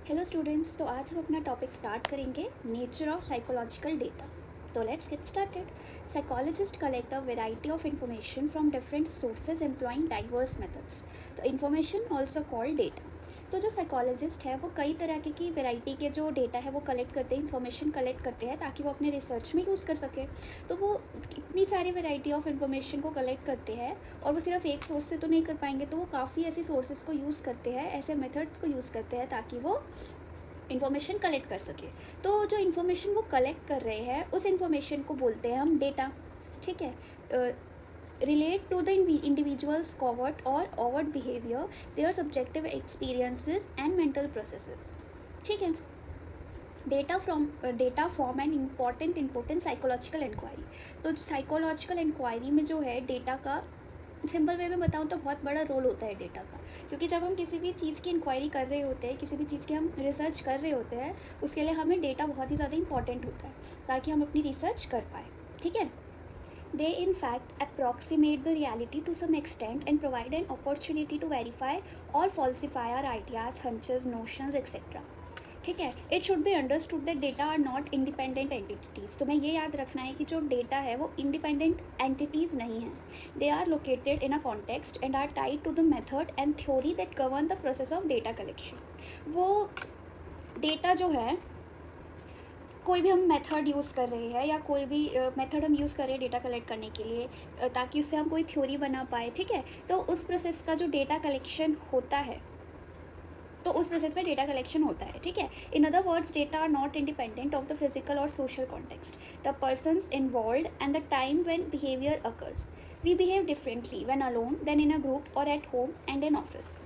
Hello students, तो आज हम अपना टॉपिक स्टार्ट करेंगे नेचर ऑफ साइकोलॉजिकल डेटा। तो let's get started. Psychologist collect a variety of information from different sources employing diverse methods. तो information also called data. तो जो साइकोलॉजिस्ट है वो कई तरह की वैरायटी के जो डेटा है वो कलेक्ट करते हैं, इन्फॉर्मेशन कलेक्ट करते हैं ताकि वो अपने रिसर्च में यूज़ कर सके। तो वो इतनी सारी वैरायटी ऑफ इन्फॉर्मेशन को कलेक्ट करते हैं और वो सिर्फ एक सोर्स से तो नहीं कर पाएंगे, तो वो काफ़ी ऐसी सोर्सेज को यूज़ करते हैं, ऐसे मेथड्स को यूज़ करते हैं ताकि वो इन्फॉर्मेशन कलेक्ट कर सके। तो जो इन्फॉर्मेशन वो कलेक्ट कर रहे हैं उस इन्फॉर्मेशन को बोलते हैं हम डेटा। ठीक है। Relate to the individuals covert और overt behaviour, their subjective experiences and mental processes. ठीक है। Data form an important psychological inquiry. तो साइकोलॉजिकल इंक्वायरी में जो है डेटा का, सिंपल वे में बताऊँ तो बहुत बड़ा रोल होता है डेटा का, क्योंकि जब हम किसी भी चीज़ की इंक्वायरी कर रहे होते हैं, किसी भी चीज़ की हम रिसर्च कर रहे होते हैं, उसके लिए हमें डेटा बहुत ही ज़्यादा इंपॉर्टेंट होता है ताकि हम अपनी रिसर्च कर पाए। ठीक है। They in fact approximate the reality to some extent and provide an opportunity to verify or falsify our ideas, hunches, notions et cetera. ठीक है। It should be understood that data are not independent entities. तो मैं ये याद रखना है कि जो डेटा है वो इंडिपेंडेंट एंटिटीज़ नहीं हैं। They are located in a context and are tied to the method and theory that govern the process of data collection. वो डेटा जो है, कोई भी हम मेथड यूज़ कर रहे हैं या कोई भी मेथड हम यूज़ कर रहे हैं डेटा कलेक्ट करने के लिए, ताकि उससे हम कोई थ्योरी बना पाए। ठीक है। तो उस प्रोसेस का जो डेटा कलेक्शन होता है, तो उस प्रोसेस में डेटा कलेक्शन होता है। ठीक है। In other words, data are not independent of the physical or social context, the persons involved and the time when behaviour occurs. We behave differently when alone than in a group or at home and in office.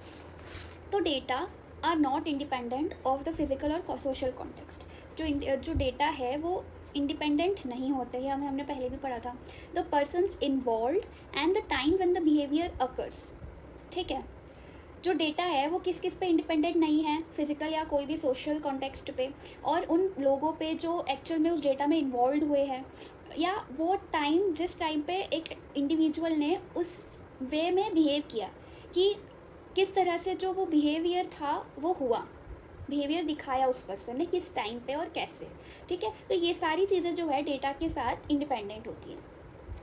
तो data are not independent of the physical or social context. जो data है वो independent नहीं होते हैं, हमने पहले भी पढ़ा था। The persons involved and the time when the behaviour occurs. ठीक है। जो डेटा है वो किस किस पे इंडिपेंडेंट नहीं है, फिजिकल या कोई भी सोशल कॉन्टेक्स्ट पे, और उन लोगों पे जो एक्चुअल में उस डेटा में इन्वॉल्व हुए हैं, या वो टाइम जिस टाइम पे एक इंडिविजुअल ने उस वे में बिहेव किया, कि किस तरह से जो वो बिहेवियर था वो हुआ, बिहेवियर दिखाया उस पर्सन ने किस टाइम पे और कैसे। ठीक है। तो ये सारी चीज़ें जो है डेटा के साथ इंडिपेंडेंट होती है।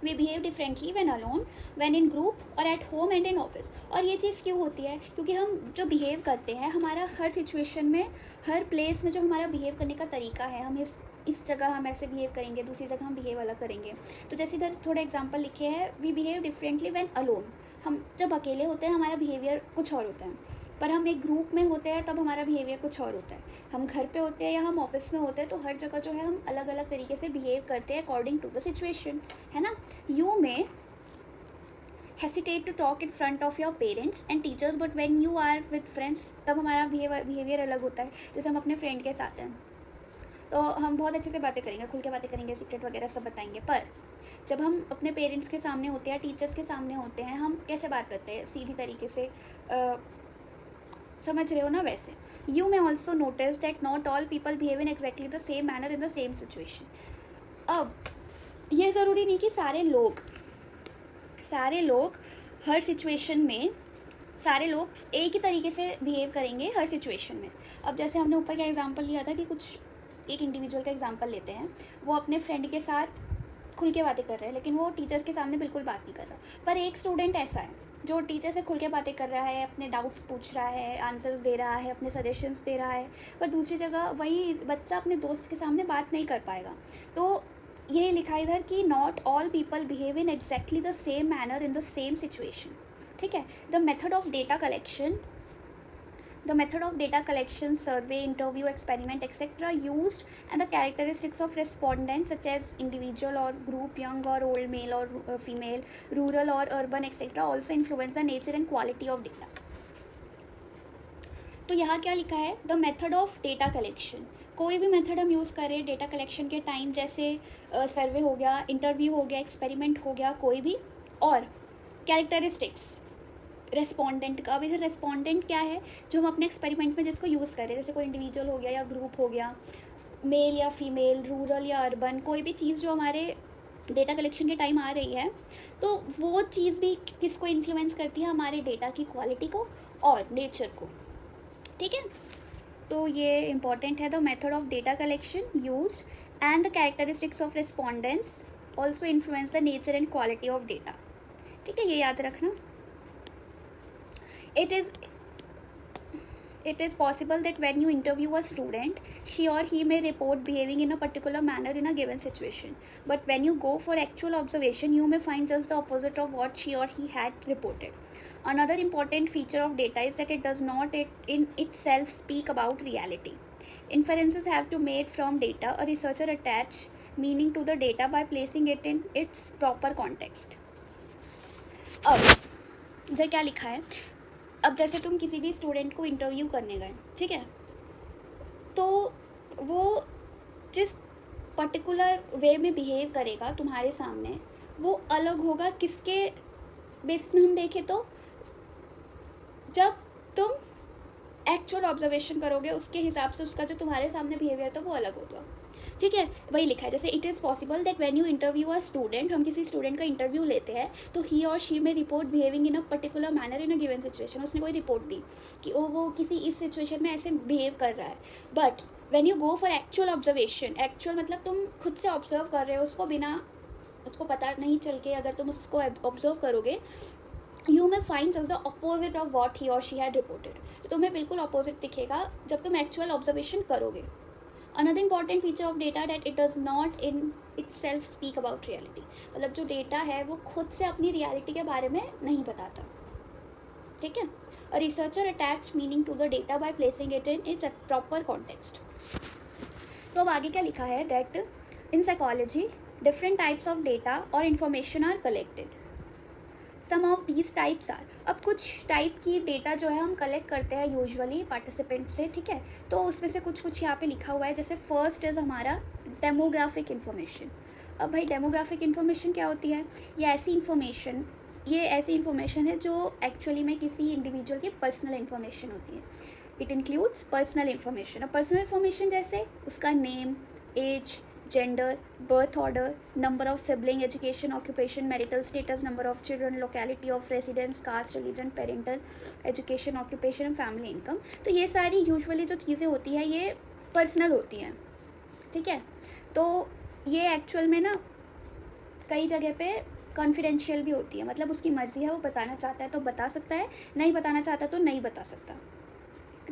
We behave differently when alone, when in group or at home and in office. और ये चीज़ क्यों होती है? क्योंकि हम जो बिहेव करते हैं, हमारा हर सिचुएशन में, हर प्लेस में जो हमारा बिहेव करने का तरीका है, हम इस जगह हम ऐसे बिहेव करेंगे, दूसरी जगह हम बिहेव अलग करेंगे। तो जैसे इधर थोड़े एग्जांपल लिखे हैं, we behave differently when alone. हम जब अकेले होते हैं हमारा बिहेवियर कुछ और होता है, पर हम एक ग्रुप में होते हैं तब हमारा बिहेवियर कुछ और होता है। हम घर पे होते हैं या हम ऑफिस में होते हैं, तो हर जगह जो है हम अलग अलग तरीके से बिहेव करते हैं अकॉर्डिंग टू द सिचुएशन, है ना। यू में hesitate to talk in front of your parents and teachers, but when you are with friends, तब हमारा बिहेवियर अलग होता है। जैसे हम अपने फ्रेंड के साथ हैं तो हम बहुत अच्छे से बातें करेंगे, खुल के बातें करेंगे, सीक्रेट वगैरह सब बताएंगे। पर जब हम अपने पेरेंट्स के सामने होते हैं, टीचर्स के सामने होते हैं, हम कैसे बात करते हैं? सीधी तरीके से, समझ रहे हो ना? वैसे you may also notice that not all people behave in exactly the same manner in the same situation. अब ये ज़रूरी नहीं कि सारे लोग हर सिचुएशन में, सारे लोग एक ही तरीके से बिहेव करेंगे हर सिचुएशन में। अब जैसे हमने ऊपर का एग्जांपल लिया था कि एक इंडिविजुअल का एग्जांपल लेते हैं, वो अपने फ्रेंड के साथ खुल के बातें कर रहे हैं, लेकिन वो टीचर्स के सामने बिल्कुल बात नहीं कर रहा। पर एक स्टूडेंट ऐसा है जो टीचर से खुल के बातें कर रहा है, अपने डाउट्स पूछ रहा है, आंसर्स दे रहा है, अपने सजेशंस दे रहा है, पर दूसरी जगह वही बच्चा अपने दोस्त के सामने बात नहीं कर पाएगा। तो यही लिखा है इधर कि not all people behave in exactly the same manner in the same situation. ठीक है। The method of data collection, survey, interview, experiment, etc. used, and the characteristics of respondents such as individual or group, young or old, male or female, rural or urban, etc. also influence the nature and quality of data. तो यहाँ क्या लिखा है? The method of data collection. कोई भी method हम use करें data collection के टाइम, जैसे सर्वे हो गया, इंटरव्यू हो गया, एक्सपेरिमेंट हो गया, कोई भी, और कैरेक्टरिस्टिक्स रेस्पोंडेंट का। अब इधर रेस्पोंडेंट क्या है? जो हम अपने एक्सपेरिमेंट में जिसको यूज़ करें, जैसे कोई इंडिविजुअल हो गया या ग्रुप हो गया, मेल या फीमेल, रूरल या अर्बन, कोई भी चीज़ जो हमारे डेटा कलेक्शन के टाइम आ रही है, तो वो चीज़ भी किसको इन्फ्लुएंस करती है? हमारे डेटा की क्वालिटी को और नेचर को। ठीक है। तो ये इंपॉर्टेंट है। The method of data collection used and the characteristics of respondents also influence the nature and quality of data. ठीक है, ये याद रखना। It is possible that when you interview a student, she or he may report behaving in a particular manner in a given situation. But when you go for actual observation, you may find just the opposite of what she or he had reported. Another important feature of data is that it does not in itself speak about reality. Inferences have to be made from data. A researcher attach meaning to the data by placing it in its proper context. अब इधर क्या लिखा है, अब जैसे तुम किसी भी स्टूडेंट को इंटरव्यू करने गए, ठीक है, तो वो जिस पर्टिकुलर वे में बिहेव करेगा तुम्हारे सामने वो अलग होगा। किसके बेसिस में हम देखें तो जब तुम एक्चुअल ऑब्जर्वेशन करोगे उसके हिसाब से उसका जो तुम्हारे सामने बिहेवियर था वो अलग होगा। ठीक है, वही लिखा है। जैसे it is possible that when you interview a student, हम किसी स्टूडेंट का इंटरव्यू लेते हैं तो ही और शी में report behaving in a particular manner in a given situation. उसने कोई रिपोर्ट दी कि वो किसी इस सिचुएशन में ऐसे बिहेव कर रहा है। But when you go for actual observation, actual मतलब तुम खुद से ऑब्जर्व कर रहे हो उसको, बिना उसको पता नहीं चल के अगर तुम उसको ऑब्जर्व करोगे, you may find just the opposite of what he or she had reported. तो तुम्हें बिल्कुल अपोजिट दिखेगा जब तुम एक्चुअल ऑब्जर्वेशन करोगे। Another important feature of data that it does not in itself speak about reality. मतलब जो डेटा है वो खुद से अपनी रियलिटी के बारे में नहीं बताता। ठीक है, a researcher attach meaning to the data by placing it in its proper context. तो अब आगे क्या लिखा है, that in psychology different types of data or information are collected. Some of these types are, अब कुछ टाइप की data जो है हम कलेक्ट करते हैं यूजुअली पार्टिसिपेंट से। ठीक है, तो उसमें से कुछ यहाँ पे लिखा हुआ है। जैसे फर्स्ट इज़ हमारा डेमोग्राफिक इन्फॉर्मेशन। अब भाई डेमोग्राफिक इन्फॉर्मेशन क्या होती है, ये ऐसी इन्फॉर्मेशन है जो एक्चुअली में किसी इंडिविजुअल की पर्सनल इन्फॉर्मेशन होती है। It includes personal information. अब पर्सनल इन्फॉर्मेशन जैसे उसका name, age, gender, birth order, number of sibling, education, occupation, marital status, number of children, locality of residence, caste, religion, parental education, occupation and family income। तो ये सारी usually जो चीज़ें होती है ये पर्सनल होती हैं। ठीक है, तो ये एक्चुअल में ना कई जगह पे कॉन्फिडेंशियल भी होती है, मतलब उसकी मर्ज़ी है, वो बताना चाहता है तो बता सकता है, नहीं बताना चाहता तो नहीं बता सकता।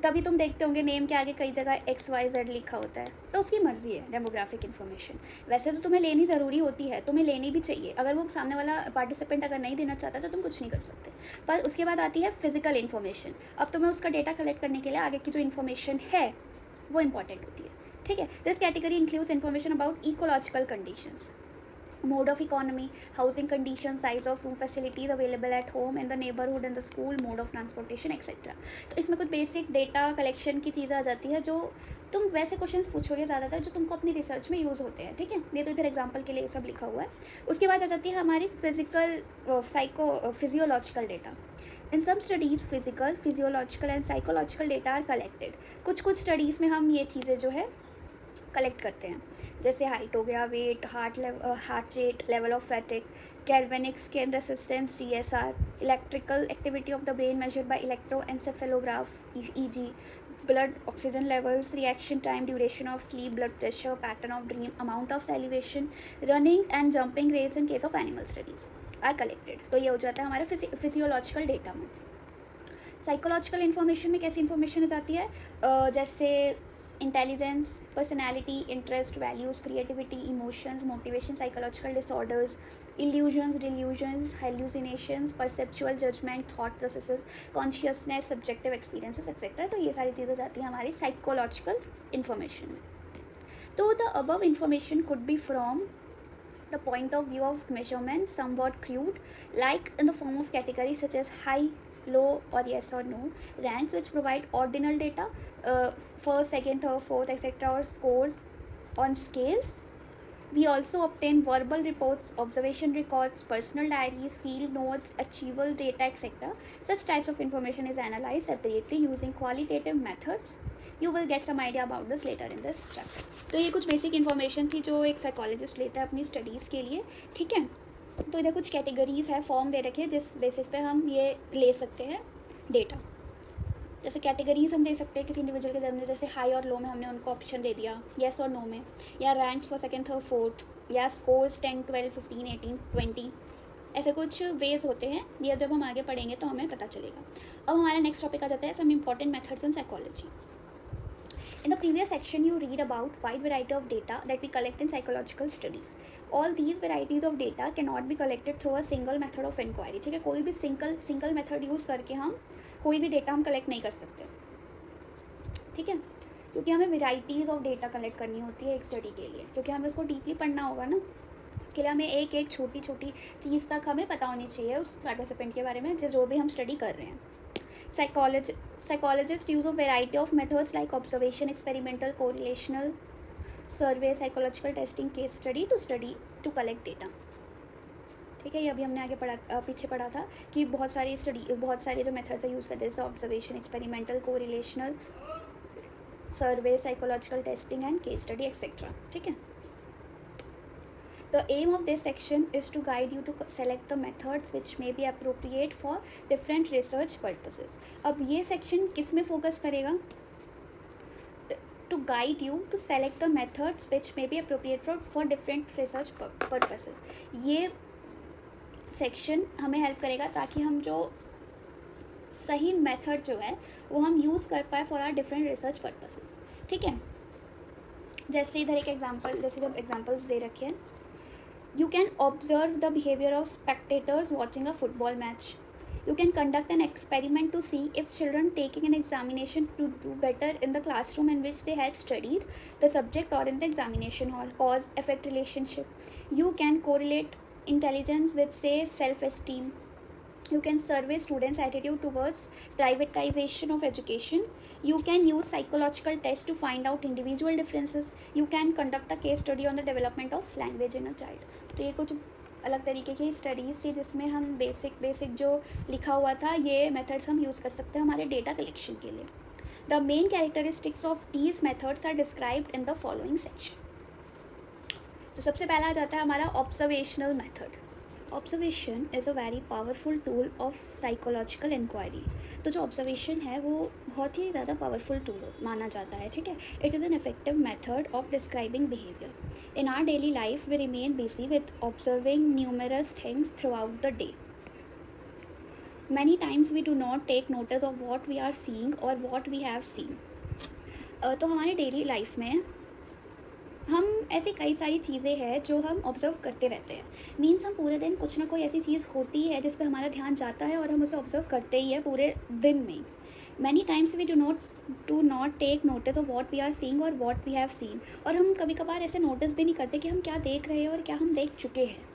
तभी तुम देखते होंगे नेम के आगे कई जगह XYZ लिखा होता है, तो उसकी मर्ज़ी है डेमोग्राफिक इन्फॉर्मेशन। वैसे तो तुम्हें लेनी ज़रूरी होती है, तुम्हें लेनी भी चाहिए। अगर वो सामने वाला पार्टिसिपेंट अगर नहीं देना चाहता तो तुम कुछ नहीं कर सकते। पर उसके बाद आती है फिजिकल इन्फॉर्मेशन। अब तुम्हें उसका डेटा कलेक्ट करने के लिए आगे की जो इन्फॉर्मेशन है वो इंपॉर्टेंट होती है। ठीक है, this category includes information about ecological conditions, mode of economy, housing conditions, size of room, facilities available at home in the neighborhood and the school, mode of transportation etc. तो इसमें कुछ basic data collection की चीज़ें आ जाती है जो तुम वैसे क्वेश्चंस पूछोगे ज़्यादातर जो तुमको अपनी रिसर्च में यूज़ होते हैं। ठीक है, ये तो इधर एग्जांपल के लिए ये सब लिखा हुआ है। उसके बाद आ जाती है हमारी physiological data. In some studies physical, physiological and psychological data are collected. कुछ स्टडीज़ में हम ये चीज़ें जो है कलेक्ट करते हैं, जैसे हाइट हो गया, weight, heart rate, level of fatigue, galvanic skin resistance GSR, electrical activity of the brain measured by electroencephalograph EEG, blood oxygen levels, reaction time, duration of sleep, blood pressure, pattern of dream, amount of salivation, running and jumping rates in case of animal studies are collected. तो ये हो जाता है हमारे physiological data में। Psychological information में कैसी information हो जाती है, जैसे intelligence, personality, interest, values, creativity, emotions, motivation, psychological disorders, illusions, delusions, hallucinations, perceptual judgement, thought processes, consciousness, subjective experiences et cetera. तो ये सारी चीज़ें जाती हैं हमारी साइकोलॉजिकल इन्फॉर्मेशन में। तो the above information could be from the point of view of measurement somewhat crude, like in the form of categories such as high, low or yes or no, ranks which provide ordinal data, first, second, third, fourth etc. or scores on scales. We also obtain verbal reports, observation records, personal diaries, field notes, archival data etc. Such types of information is analyzed separately using qualitative methods. You will get some idea about this later in this chapter. तो ये कुछ basic information थी जो एक psychologist लेता है अपनी studies के लिए। ठीक है, तो इधर कुछ कैटेगरीज है, फॉर्म दे रखे हैं जिस बेसिस पे हम ये ले सकते हैं डेटा। जैसे कैटेगरीज हम दे सकते हैं किसी इंडिविजुअल के अंदर, जैसे हाई और लो में हमने उनको ऑप्शन दे दिया येस और नो में, या ranks for second third fourth, या स्कोर्स 10 12 15 18 20, ऐसे कुछ वेज होते हैं। ये जब हम आगे पढ़ेंगे तो हमें पता चलेगा। अब हमारा नेक्स्ट टॉपिक आ जाता है some important methods in psychology. In the previous section, you read about wide variety of data that we collect in psychological studies. All these varieties of data cannot be collected through a single method of inquiry. ठीक है, कोई भी single method use करके हम कोई भी data हम collect नहीं कर सकते, ठीक है, क्योंकि हमें वेराइटीज़ ऑफ डेटा कलेक्ट करनी होती है एक स्टडी के लिए, क्योंकि हमें उसको डीपली पढ़ना होगा ना। इसके लिए हमें एक एक छोटी छोटी चीज़ तक हमें पता होनी चाहिए उस पार्टिसिपेंट के बारे में जो भी हम स्टडी कर रहे हैं। Psychologists use a variety of methods like observation, experimental, correlational, survey, psychological testing, case study to collect data. ठीक है, ये अभी हमने आगे पीछे पढ़ा था कि बहुत सारे जो मेथड्स है यूज़ करते हैं, जैसे observation, experimental, correlational, survey, psychological testing and case study etcetera. ठीक है, The aim of this section is to guide you to select the methods which may be appropriate for different research purposes. अब ये section किस में focus करेगा? To guide you to select the methods which may be appropriate for different research purposes. ये section हमें help करेगा ताकि हम जो सही method जो है वो हम use कर पाए for our different research purposes. ठीक है, जैसे इधर एक एग्जाम्पल, जैसे जब एग्जाम्पल्स दे रखे हैं, You can observe the behavior of spectators watching a football match. You can conduct an experiment to see if children taking an examination to do better in the classroom in which they had studied the subject or in the examination hall. Cause-effect relationship. You can correlate intelligence with, say, self-esteem. You can survey students' attitude towards privatization of education. You can use psychological tests to find out individual differences. You can conduct a case study on the development of language in a child. तो ये कुछ अलग तरीके की studies थी जिसमें हम basic जो लिखा हुआ था ये मेथड्स हम यूज़ कर सकते हैं हमारे डेटा कलेक्शन के लिए. The main characteristics of these methods are described in the following section. तो सबसे पहला आ जाता है हमारा observational method. Observation is a very powerful tool of psychological inquiry. तो जो ऑब्जर्वेशन है वो बहुत ही ज़्यादा पावरफुल टूल माना जाता है. ठीक है, it is an effective method of describing behaviour. In our daily life, we remain busy with observing numerous things throughout the day. Many times we do not take notice of what we are seeing or what we have seen. तो हमारे daily life में हम ऐसी कई सारी चीज़ें हैं जो हम ऑब्ज़र्व करते रहते हैं. मीन्स हम पूरे दिन कुछ ना कोई ऐसी चीज़ होती है जिस पे हमारा ध्यान जाता है और हम उसे ऑब्ज़र्व करते ही है पूरे दिन में. Many times we do not take notice of what we are seeing or what we have seen. और हम कभी कभार ऐसे नोटिस भी नहीं करते कि हम क्या देख रहे हैं और क्या हम देख चुके हैं.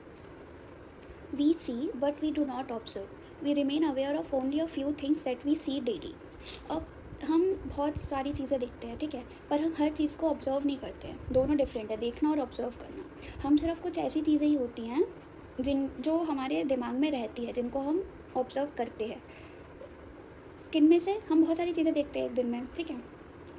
We see but we do not observe. We remain aware of only a few things that we see daily. अब हम बहुत सारी चीज़ें देखते हैं, ठीक है, पर हम हर चीज़ को ऑब्ज़र्व नहीं करते हैं. दोनों डिफरेंट है, देखना और ऑब्ज़र्व करना. हम सिर्फ कुछ ऐसी चीज़ें ही होती हैं जो हमारे दिमाग में रहती है, जिनको हम ऑब्ज़र्व करते हैं. किन में से हम बहुत सारी चीज़ें देखते हैं एक दिन में, ठीक है,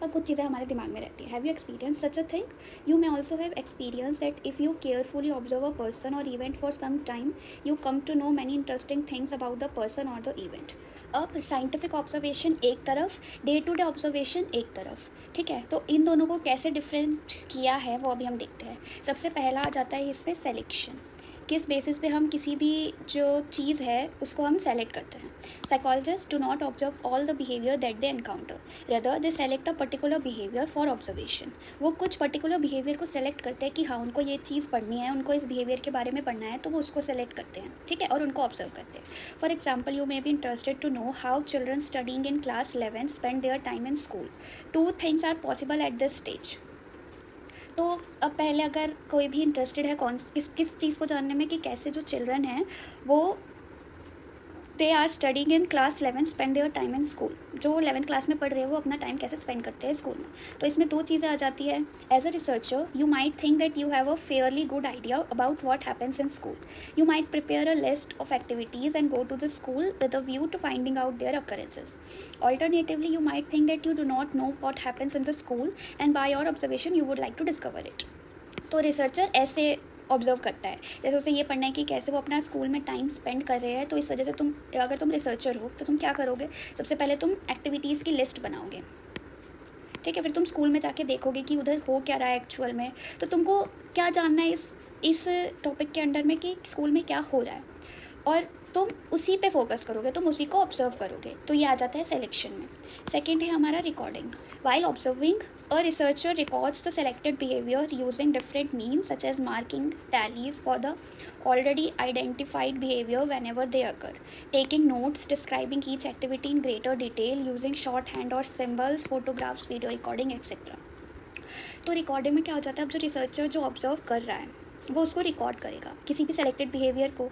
और कुछ चीज़ें हमारे दिमाग में रहती है. Have you experience such a thing? You may also have experience that if you carefully observe a person or event for some time you come to know many interesting things about the person or the event. अब scientific observation एक तरफ, day to day observation एक तरफ. ठीक है, तो इन दोनों को कैसे डिफरेंट किया है वो अभी हम देखते हैं. सबसे पहला आ जाता है इसमें सेलेक्शन. किस बेसिस पे हम किसी भी जो चीज़ है उसको हम सेलेक्ट करते हैं. Psychologist do not observe all the behaviour that they encounter, rather they select a particular behaviour for observation. वो कुछ पर्टिकुलर बिहेवियर को सेलेक्ट करते हैं कि हाँ उनको ये चीज़ पढ़नी है, उनको इस बिहेवियर के बारे में पढ़ना है, तो वो उसको सेलेक्ट करते हैं. ठीक है, और उनको ऑब्जर्व करते हैं. For example, you may be interested to know how children studying in class 11 spend their time in school. 2 things are possible at this stage. तो अब पहले अगर कोई भी इंटरेस्टेड है किस चीज़ को जानने में कि कैसे जो चिल्ड्रन हैं वो they are studying in class 11 spend their time in school. जो 11th क्लास में पढ़ रहे हैं वो अपना टाइम कैसे स्पेंड करते हैं स्कूल में. तो इसमें 2 चीज़ें आ जाती है. As a researcher you might think that you have a fairly good idea about what happens in school. You might prepare a list of activities and go to the school with a view to finding out their occurrences. Alternatively, you might think that you do not know what happens in the school and by your observation you would like to discover it. तो researcher ऐसे observe करता है। जैसे उसे ये पढ़ना है कि कैसे वो अपना स्कूल में टाइम स्पेंड कर रहे हैं, तो इस वजह से अगर तुम रिसर्चर हो तो तुम क्या करोगे, सबसे पहले तुम एक्टिविटीज़ की लिस्ट बनाओगे, ठीक है। फिर तुम स्कूल में जाके देखोगे कि उधर हो क्या रहा है एक्चुअल में, तो तुमको क्या जानना है इस टॉपिक के अंडर में कि स्कूल में क्या हो रहा है, और तुम उसी पे फोकस करोगे, तुम उसी को ऑब्जर्व करोगे। तो ये आ जाता है सिलेक्शन में। सेकंड है हमारा recording. While observing a researcher records the selected behaviour using different means such as marking tallies for the already identified behavior whenever they occur, taking notes, describing each activity in greater detail using shorthand or symbols, photographs, video recording, etc. तो recording में क्या हो जाता है, अब जो researcher जो observe कर रहा है वो उसको रिकॉर्ड करेगा किसी भी सेलेक्टेड बिहेवियर को,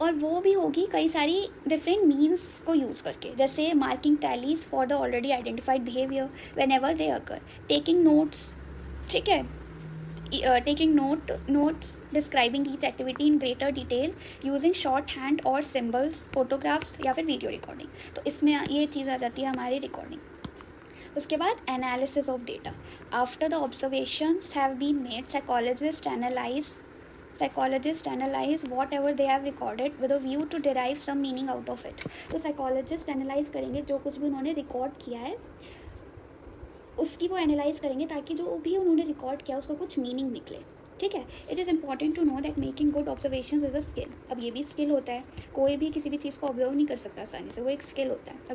और वो भी होगी कई सारी डिफरेंट मीन्स को यूज़ करके, जैसे marking tallies for the already identified behaviour when ever they occur, taking notes, ठीक है, taking notes describing each activity in greater detail using short hand और सिम्बल्स, फोटोग्राफ्स या फिर वीडियो रिकॉर्डिंग। तो इसमें ये चीज़ आ जाती है हमारी रिकॉर्डिंग। उसके बाद analysis of data. After the observations have been made, psychologists analyze whatever they have recorded with a view to derive some meaning out of it। तो साइकोलॉजिस्ट एनालाइज करेंगे जो कुछ भी उन्होंने रिकॉर्ड किया है उसकी वो एनालाइज करेंगे ताकि जो भी उन्होंने रिकॉर्ड किया उसका कुछ मीनिंग निकले, ठीक है। It is important to know that making good observation is a skill. अब ये भी स्किल होता है, कोई भी किसी भी चीज़ को ऑब्जर्व नहीं कर सकता आसानी से, वो एक स्किल होता है। A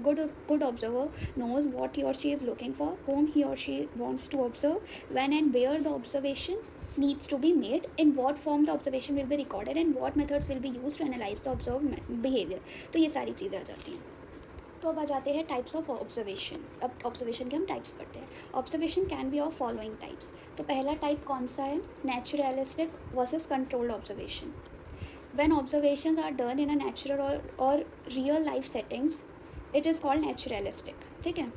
good observer knows what he or she is looking for, whom he or she wants to observe, when and where the observation needs to be made, in what form the observation will be recorded, and what methods will be used to analyze the observed behavior। तो ये सारी चीज़ें आ जाती हैं। तो अब आ जाते हैं टाइप्स ऑफ ऑब्जर्वेशन। अब ऑब्जर्वेशन के हम टाइप्स पढ़ते हैं। Observation can be of following types. तो पहला टाइप कौन सा है, naturalistic versus controlled observation. When observations are done in a natural or real life settings it is called naturalistic, ठीक है।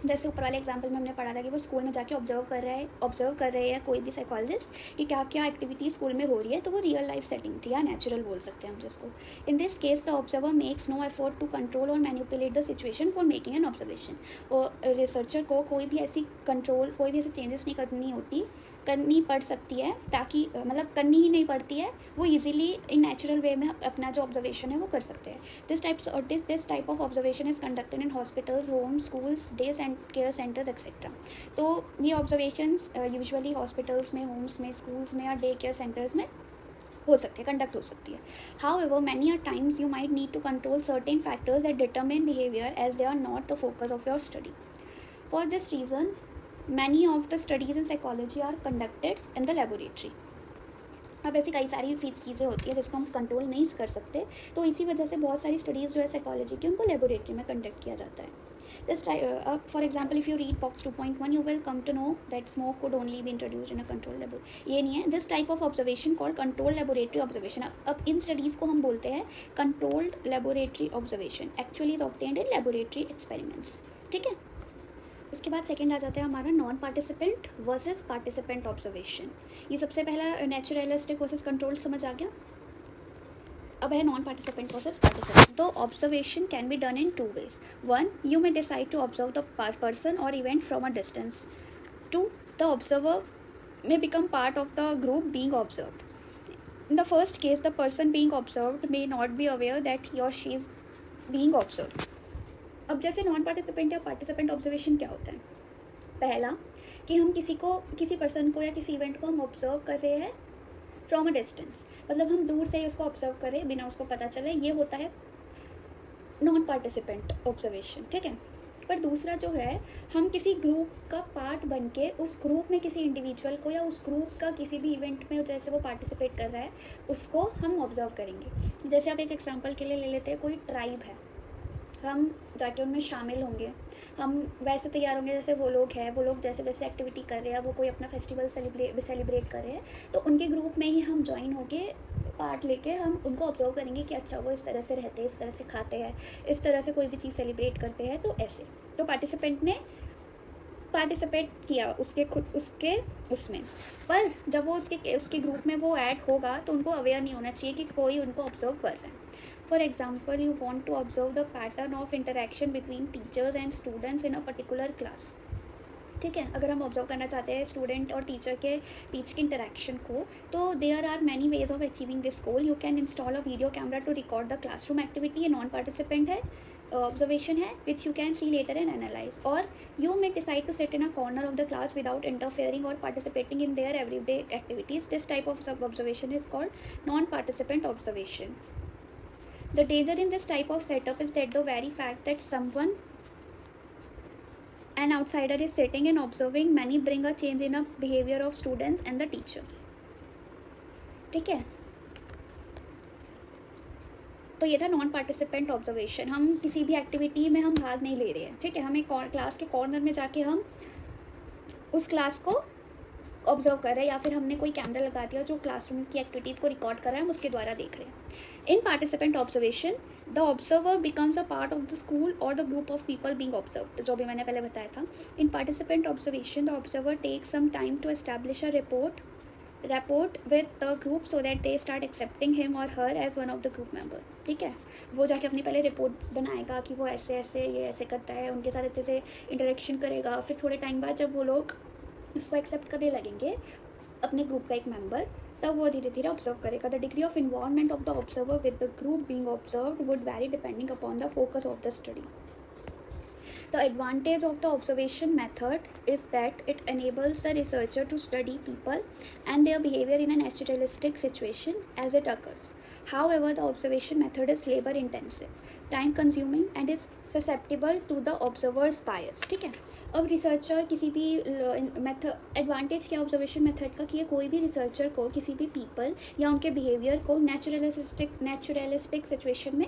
जैसे ऊपर वाले एग्जाम्पल में हमने पढ़ा था कि वो स्कूल में जाके ऑब्जर्व कर रहे हैं कोई भी साइकोलॉजिस्ट कि क्या क्या एक्टिविटी स्कूल में हो रही है, तो वो रियल लाइफ सेटिंग थी या नेचुरल बोल सकते हैं हम जिसको। In this case the observer makes no effort to control or manipulate the situation for making an observation. और रिसर्चर को कोई भी ऐसी चेंजेस नहीं करनी पड़ सकती है, ताकि मतलब करनी ही नहीं पड़ती है, वो इजीली इन नेचुरल वे में अपना जो ऑब्जर्वेशन है वो कर सकते हैं। This type of observation is conducted in hospitals, home, schools, day care centres etcetera. तो ये ऑब्जर्वेशंस यूजुअली हॉस्पिटल्स में, होम्स में, स्कूल्स में या डे केयर सेंटर्स में हो सकती है, कंडक्ट हो सकती है। However, many a times you might need to control certain factors that determine behavior as they are not the focus of your study. For this reason, many of the studies in psychology are conducted in the laboratory। अब ऐसी कई सारी चीज़ें होती हैं जिसको हम control नहीं कर सकते, तो इसी वजह से बहुत सारी स्टडीज़ जो है साइकोलॉजी की उनको लेबोरेटरी में कंडक्ट किया जाता है। This for example if you read box 2.1 you will come to know that smoke could only be introduced in a control laboratory. ये नहीं है, this type of observation called control laboratory observation. अब इन studies को हम बोलते हैं controlled laboratory observation, actually is obtained in laboratory experiments, ठीक है। उसके बाद सेकंड आ जाता है हमारा non participant versus participant observation. ये सबसे पहला नेचुरलिस्टिक वर्सेस कंट्रोल्ड समझ आ गया। अब है नॉन पार्टिसिपेंट वर्सेस पार्टिसिपेंट। तो observation can be done in two ways. One, you may decide to observe the person or event from a distance. Two, the observer may become part of the group being observed. In the first case, the person being observed may not be aware that he or she is being observed. अब जैसे non participant या participant observation क्या होता है, पहला कि हम किसी पर्सन को या किसी इवेंट को हम ऑब्जर्व कर रहे हैं फ्रॉम अ डिस्टेंस, मतलब हम दूर से ही उसको ऑब्जर्व करें बिना उसको पता चले, ये होता है नॉन पार्टिसिपेंट ऑब्जर्वेशन, ठीक है। पर दूसरा जो है, हम किसी ग्रुप का पार्ट बन के उस ग्रुप में किसी इंडिविजुअल को या उस ग्रुप का किसी भी इवेंट में जैसे वो पार्टिसिपेट कर रहा है उसको हम ऑब्जर्व करेंगे। जैसे आप एक एग्जांपल के लिए ले लेते हैं, कोई ट्राइब है, हम जाके उनमें शामिल होंगे, हम वैसे तैयार होंगे जैसे वो लोग जैसे जैसे एक्टिविटी कर रहे हैं, वो कोई अपना फेस्टिवल सेलिब्रेट कर रहे हैं, तो उनके ग्रुप में ही हम ज्वाइन होके पार्ट लेके हम उनको ऑब्जर्व करेंगे कि अच्छा वो इस तरह से रहते हैं, इस तरह से खाते हैं, इस तरह से कोई भी चीज़ सेलिब्रेट करते हैं, तो ऐसे। तो पार्टिसिपेंट ने पार्टिसिपेट किया उसके उसमें, पर जब वो उसके ग्रुप में वो ऐड होगा तो उनको अवेयर नहीं होना चाहिए कि कोई उनको ऑब्जर्व कर रहा है। For example, you want to observe the pattern of interaction between teachers and students in a particular class. ठीक है, अगर हम ऑब्जर्व करना चाहते हैं स्टूडेंट और टीचर के बीच की इंटरेक्शन को, तो there are many ways of achieving this goal. You can install a video camera to record the classroom activity. ये नॉन पार्टिसिपेंट है, ऑब्जर्वेशन है, which you can see later and analyse. Or you may decide to sit in a corner of the class without interfering or participating in their everyday activities. This type of observation is called non participant observation. The danger in this type of setup is that the very fact that an outsider is sitting and observing many bring a change in a behavior of students and the teacher. ठीक है, तो ये था non participant observation. हम किसी भी activity में हम भाग नहीं ले रहे हैं. ठीक है, हम एक क्लास के कॉर्नर में जाके हम उस क्लास को ऑब्जर्व कर रहे हैं, या फिर हमने कोई कैमरा लगा दिया जो क्लासरूम की एक्टिविटीज़ को रिकॉर्ड कर रहा है, हम उसके द्वारा देख रहे हैं. In participant observation the observer becomes a part of the school or the group of people being observed, जो भी मैंने पहले बताया था. In participant observation the observer take some time to establish a rapport with the group so that they start accepting him or her as one of the group member. ठीक है, वो जाके अपनी पहले रिपोर्ट बनाएगा कि वो ऐसे ऐसे ये ऐसे करता है, उनके साथ अच्छे से इंटरेक्शन करेगा. फिर थोड़े टाइम बाद जब वो लोग उसको एक्सेप्ट करने लगेंगे अपने ग्रुप का एक मेंबर, तब वो धीरे धीरे ऑब्जर्व करेगा. The degree of involvement of the observer with the group being observed would vary depending upon the focus of the study. The advantage of the observation method is that it enables the researcher to study people and their behavior in a naturalistic situation as it occurs. However, the observation method is labor intensive, time consuming and is susceptible to the observer's bias. ठीक है, अब researcher किसी भी method, advantage क्या observation method का कि ये कोई भी रिसर्चर को किसी भी पीपल या उनके बिहेवियर को नेचुरलिस्टिक सिचुएशन में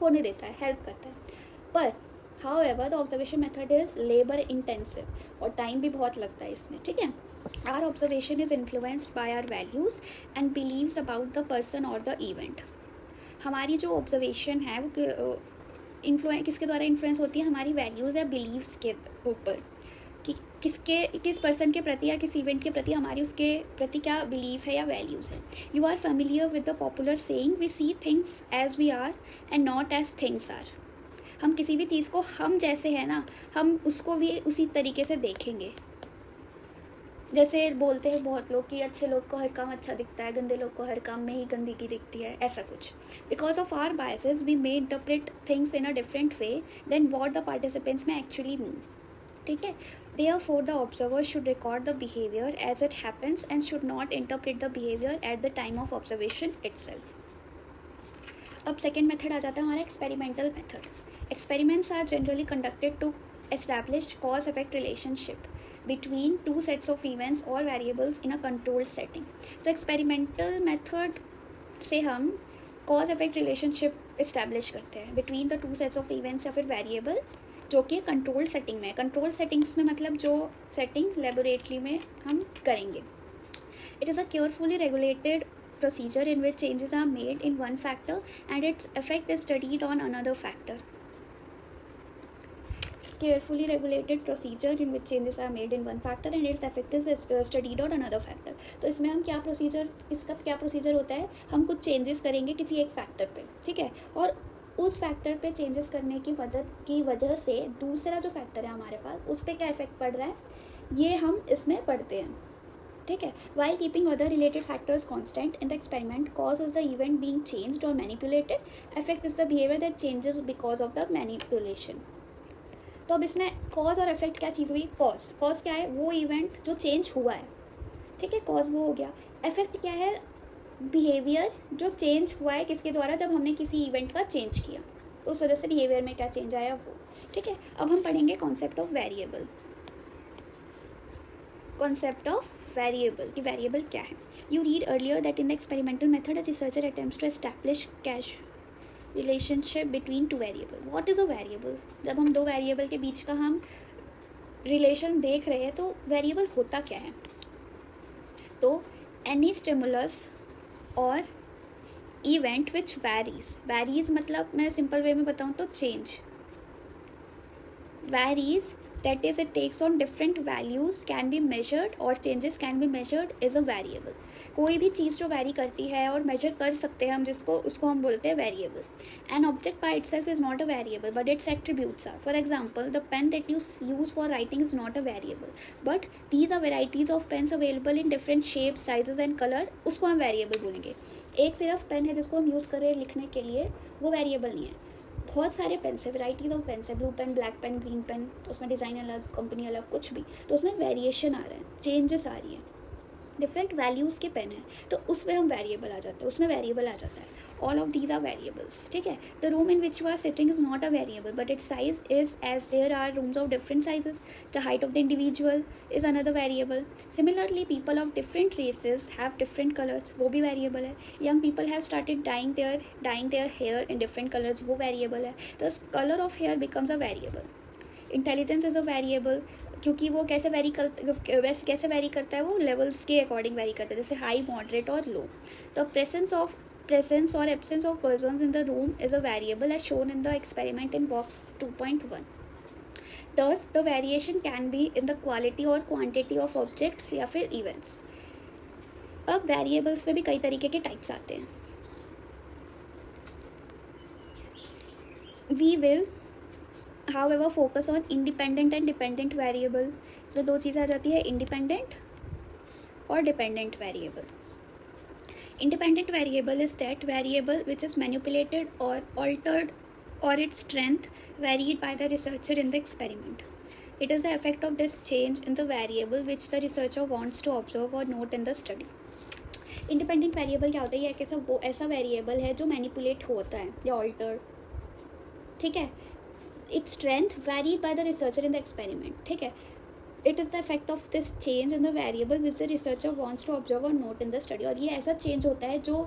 होने देता है, हेल्प करता है. पर however the observation method is labor intensive और टाइम भी बहुत लगता है इसमें. ठीक है, our observation is influenced by our values and beliefs about the person or the event. हमारी जो ऑब्जर्वेशन है वो किसके द्वारा इन्फ्लुएंस होती है? हमारी वैल्यूज़ या बिलीव्स के ऊपर, कि किस पर्सन के प्रति या किस इवेंट के प्रति हमारी उसके प्रति क्या बिलीफ है या वैल्यूज़ है. You are familiar with the popular saying we see things as we are and not as things are. हम किसी भी चीज़ को हम जैसे है ना, हम उसको भी उसी तरीके से देखेंगे. जैसे बोलते हैं बहुत लोग कि अच्छे लोग को हर काम अच्छा दिखता है, गंदे लोग को हर काम में ही गंदगी दिखती है, ऐसा कुछ. Because of our biases we may interpret things in a different way than what the participants may actually mean. ठीक है, therefore the observer should record the behavior as it happens and should not interpret the behavior at the time of observation itself. अब second method आ जाता है हमारा experimental method. Experiments are generally conducted to establish cause-effect relationship between two sets of events or variables in a controlled setting. तो experimental method से हम cause-effect relationship establish करते हैं between the two sets of events या फिर variable जो कि controlled setting में है. controlled settings में मतलब जो setting laboratory में हम करेंगे. It is a carefully regulated procedure in which changes are made in one factor and its effect is studied on another factor. Carefully regulated procedure in which changes are made in one factor and its effect is studied on another factor. तो इसमें हम इसका क्या procedure होता है? हम कुछ changes करेंगे किसी एक फैक्टर पे. ठीक है, और उस फैक्टर पे चेंजेस करने की वजह से दूसरा जो फैक्टर है हमारे पास उस पर क्या इफेक्ट पड़ रहा है, ये हम इसमें पढ़ते हैं. ठीक है, while keeping other related factors constant in the experiment, cause is the event being changed or manipulated, effect is the behavior that changes because of the manipulation. तो अब इसमें कॉज और इफेक्ट क्या चीज़ हुई? कॉज क्या है? वो इवेंट जो चेंज हुआ है. ठीक है, कॉज वो हो गया. इफेक्ट क्या है? बिहेवियर जो चेंज हुआ है किसके द्वारा? जब हमने किसी इवेंट का चेंज किया, उस वजह से बिहेवियर में क्या चेंज आया वो. ठीक है, अब हम पढ़ेंगे concept of variable. Concept of variable कि वेरिएबल क्या है. You read earlier that in the experimental method a researcher attempts to establish causal relationship between two variable. What is a variable? जब हम दो वेरिएबल के बीच का हम रिलेशन देख रहे हैं तो वेरिएबल होता क्या है? तो एनी स्टिमुलस और इवेंट विच वैरीज मतलब मैं सिंपल वे में बताऊँ तो change. Varies that is it takes on different values can be measured or changes can be measured is a variable. कोई भी चीज़ जो वैरी करती है और मेजर कर सकते हैं हम जिसको उसको हम बोलते हैं variable. An object by itself is not a variable but its attributes are. For example the pen that you use for writing is not a variable but these are varieties of pens available in different shape sizes and colour, उसको हम variable बोलेंगे. एक सिर्फ pen है जिसको हम use कर रहे हैं लिखने के लिए, वो वेरिएबल नहीं है. बहुत सारे पेन्स है, वेराइटीज़ ऑफ पेन्स है, blue pen, black pen, green pen, उसमें डिज़ाइन अलग, कंपनी अलग, कुछ भी, तो उसमें वेरिएशन आ रहा है, चेंजेस आ रही है, डिफरेंट वैल्यूज़ के पेन है, तो उसमें हम वेरिएबल आ जाते हैं, उसमें वेरिएबल आ जाता है. All of these are variables. ठीक है. The room in which you are sitting is not a variable but its size is as there are rooms of different sizes. The height of the individual is another variable. Similarly people of different races have different colours, वो भी variable है. Young people have started dyeing their hair in different colours, वो variable है. The colour of hair becomes a variable. Intelligence is a variable, क्योंकि वो कैसे very करता है, वो लेवल्स के अकॉर्डिंग वेरी करता है, जैसे हाई, मॉडरेट और low. The presence or absence of persons in the room is a variable as shown in the experiment in box 2.1. Thus the variation can be in the quality or quantity of objects या फिर events. अब variables में भी कई तरीके के types आते हैं. We will however focus on independent and dependent variable. इसमें दो चीज़ें आ जाती है, independent और dependent variable. Independent variable is that variable which is manipulated or altered or its strength varied by the researcher in the experiment. It is the effect of this change in the variable which the researcher wants to observe or note in the study. Independent variable क्या होता है? ये वो ऐसा variable है जो manipulate होता है या altered. ठीक है. Its strength varied by the researcher in the experiment. ठीक है. It is the effect of this change in the variable which the researcher wants to observe or note in the study. और ये ऐसा change होता है जो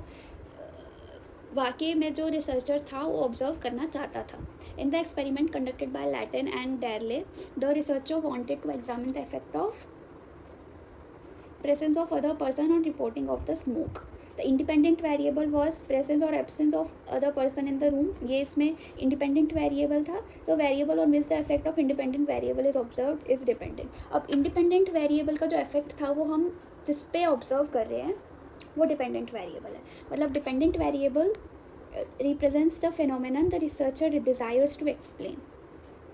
वाकई में जो रिसर्चर था वो ऑब्जर्व करना चाहता था. In the experiment conducted by Latin and Darley, the researcher wanted to examine the effect of presence of other person on reporting of the smoke. The independent variable was presence or absence of other person in the room. ये इसमें independent variable था. The variable on which the effect of independent variable is observed is dependent. अब independent variable का जो effect था वो हम जिस पे observe कर रहे हैं वो dependent variable है. मतलब dependent variable represents the phenomenon the researcher desires to explain.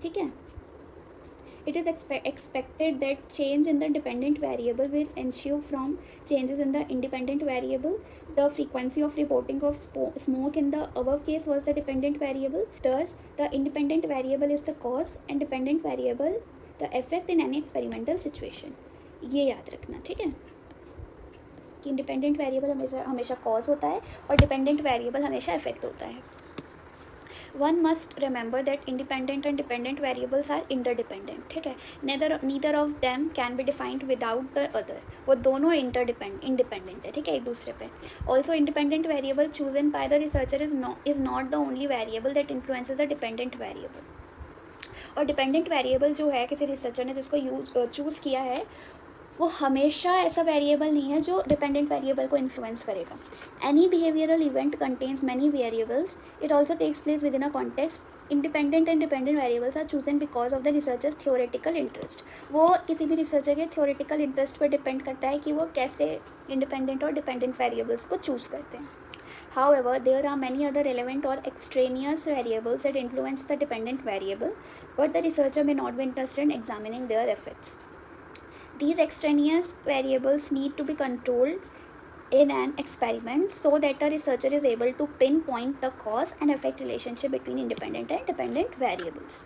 ठीक है. It is expected that change in the dependent variable will ensue from changes in the independent variable. The frequency of reporting of smoke in the above case was the dependent variable. Thus, the independent variable is the cause and dependent variable the effect in any experimental situation. ये याद रखना. ठीक है कि independent variable हमेशा cause होता है और डिपेंडेंट वेरिएबल हमेशा इफेक्ट होता है. One must remember that independent and dependent variables are interdependent. ठीक है. neither of them can be defined without the other. वो दोनों independent है. ठीक है एक दूसरे पे. Also independent variable chosen by the researcher is not the only variable that influences the dependent variable. और dependent variable जो है किसी रिसर्चर ने जिसको चूज़ किया है वो हमेशा ऐसा वेरिएबल नहीं है जो डिपेंडेंट वेरिएबल को इन्फ्लुएंस करेगा. Any behavioural event contains many variables. It also takes place within a context. Independent and dependent variables are chosen because of the researcher's theoretical interest. वो किसी भी रिसर्चर के theoretical interest पर depend करता है कि वो कैसे इंडिपेंडेंट और डिपेंडेंट वेरिएबल्स को चूज़ करते हैं. However, there are many other relevant or extraneous variables that influence the dependent variable, but the researcher may not be interested in examining their effects. These extraneous variables need to be controlled in an experiment so that the researcher is able to pinpoint the cause and effect relationship between independent and dependent variables.